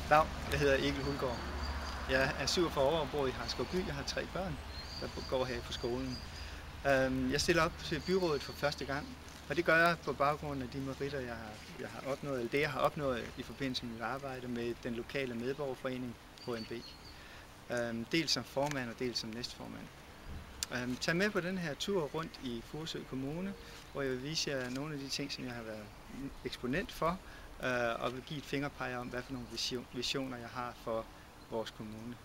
Dag, jeg hedder Egil Hulgaard. Jeg er 47 år og bor i Harskovby. Jeg har 3 børn, der går her på skolen. Jeg stiller op til byrådet for første gang, og det gør jeg på baggrund af de meritter, jeg har opnået, eller det jeg har opnået i forbindelse med mit arbejde med den lokale medborgerforening HNB. Dels som formand og dels som næstformand. Tag med på den her tur rundt i Furesø Kommune, hvor jeg vil vise jer nogle af de ting, som jeg har været eksponent for, og vil give et fingerpege om, hvad for nogle visioner jeg har for vores kommune.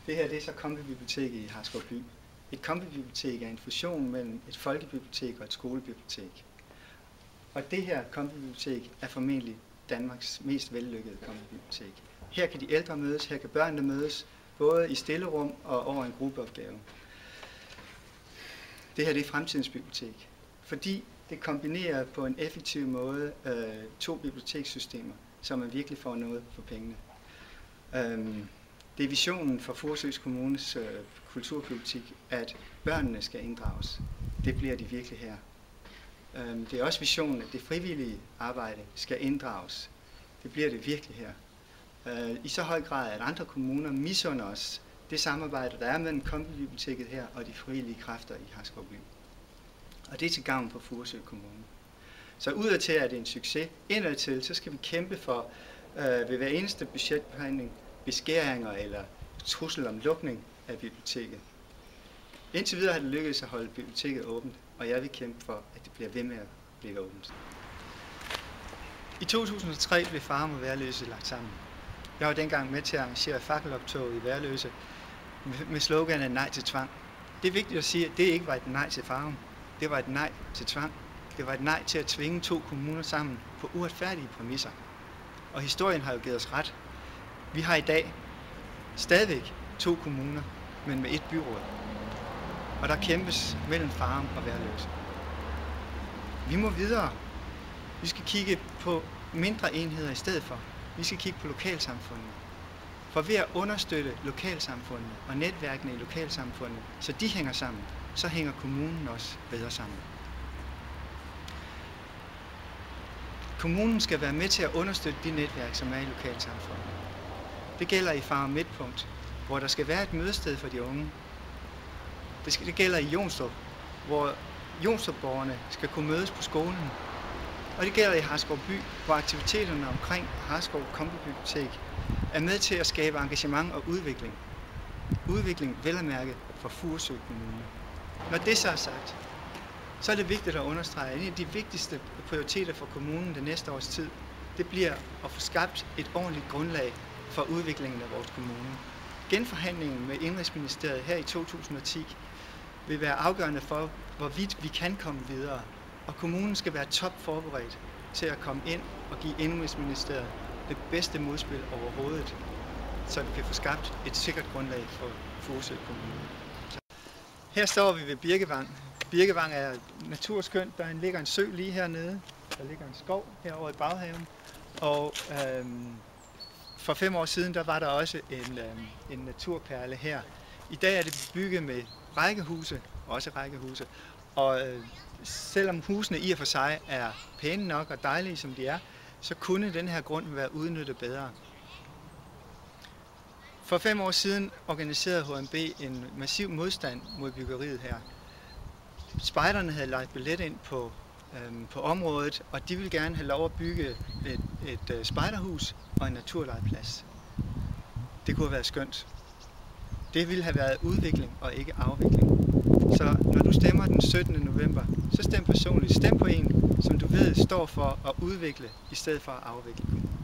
Det her det er så Kombi-biblioteket i Harskovby. Et kombibibliotek er en fusion mellem et folkebibliotek og et skolebibliotek. Og det her kombibibliotek er formentlig Danmarks mest vellykkede kombibibliotek. Her kan de ældre mødes, her kan børnene mødes, både i stillerum og over en gruppeopgave. Det her det er fremtidens bibliotek, fordi det kombinerer på en effektiv måde 2 bibliotekssystemer, så man virkelig får noget for pengene. Det er visionen for Furesø Kommunes kulturpolitik, at børnene skal inddrages. Det bliver de virkelig her. Det er også visionen, at det frivillige arbejde skal inddrages. Det bliver det virkelig her. I så høj grad, at andre kommuner misunder os det samarbejde, der er mellem Kombi-biblioteket her og de frivillige kræfter i Harskovby. Og det er til gavn for Furesø Kommune. Så udadtil er det en succes. Indadtil så skal vi kæmpe for ved hver eneste budgetbehandling beskæringer eller trussel om lukning af biblioteket. Indtil videre har det lykkedes at holde biblioteket åbent, og jeg vil kæmpe for, at det bliver ved med at blive åbent. I 2003 blev Farum og Værløse lagt sammen. Jeg var dengang med til at arrangere fakkeloptog i Værløse med sloganet nej til tvang. Det er vigtigt at sige, at det ikke var et nej til Farum. Det var et nej til tvang. Det var et nej til at tvinge 2 kommuner sammen på uretfærdige præmisser. Og historien har jo givet os ret. Vi har i dag stadigvæk 2 kommuner, men med 1 byråd. Og der kæmpes mellem Farum og Værløse. Vi må videre. Vi skal kigge på mindre enheder i stedet for. Vi skal kigge på lokalsamfundene. For ved at understøtte lokalsamfundene og netværkene i lokalsamfundene, så de hænger sammen, så hænger kommunen også bedre sammen. Kommunen skal være med til at understøtte de netværk, som er i lokalsamfundet. Det gælder i Farum Midtpunkt, hvor der skal være et mødested for de unge. Det gælder i Jonstrup, hvor Jonstrup-borgerne skal kunne mødes på skolen. Og det gælder i Harskovby, hvor aktiviteterne omkring Harskov Kombi-bibliotek er med til at skabe engagement og udvikling. Udvikling vel at mærke for Furesø Kommune. Når det så er sagt, så er det vigtigt at understrege, at en af de vigtigste prioriteter for kommunen det næste års tid, det bliver at få skabt et ordentligt grundlag for udviklingen af vores kommune. Genforhandlingen med Indenrigsministeriet her i 2010 vil være afgørende for, hvorvidt vi kan komme videre. Og kommunen skal være top forberedt til at komme ind og give Indenrigsministeriet det bedste modspil overhovedet, så vi kan få skabt et sikkert grundlag for Furesø Kommune. Her står vi ved Birkevang. Birkevang er naturskønt. Der ligger en sø lige hernede. Der ligger en skov herovre i baghaven. Og for 5 år siden der var der også en naturperle her. I dag er det bygget med rækkehuse, også rækkehuse. Og selvom husene i og for sig er pæne nok og dejlige som de er, så kunne den her grund være udnyttet bedre. For 5 år siden organiserede HNB en massiv modstand mod byggeriet her. Spejderne havde lagt billet ind på området, og de ville gerne have lov at bygge et spejderhus og en naturlegeplads. Det kunne have været skønt. Det ville have været udvikling og ikke afvikling. Så når du stemmer den 17. november, så stem personligt. Stem på en, som du ved står for at udvikle i stedet for at afvikle kommunen.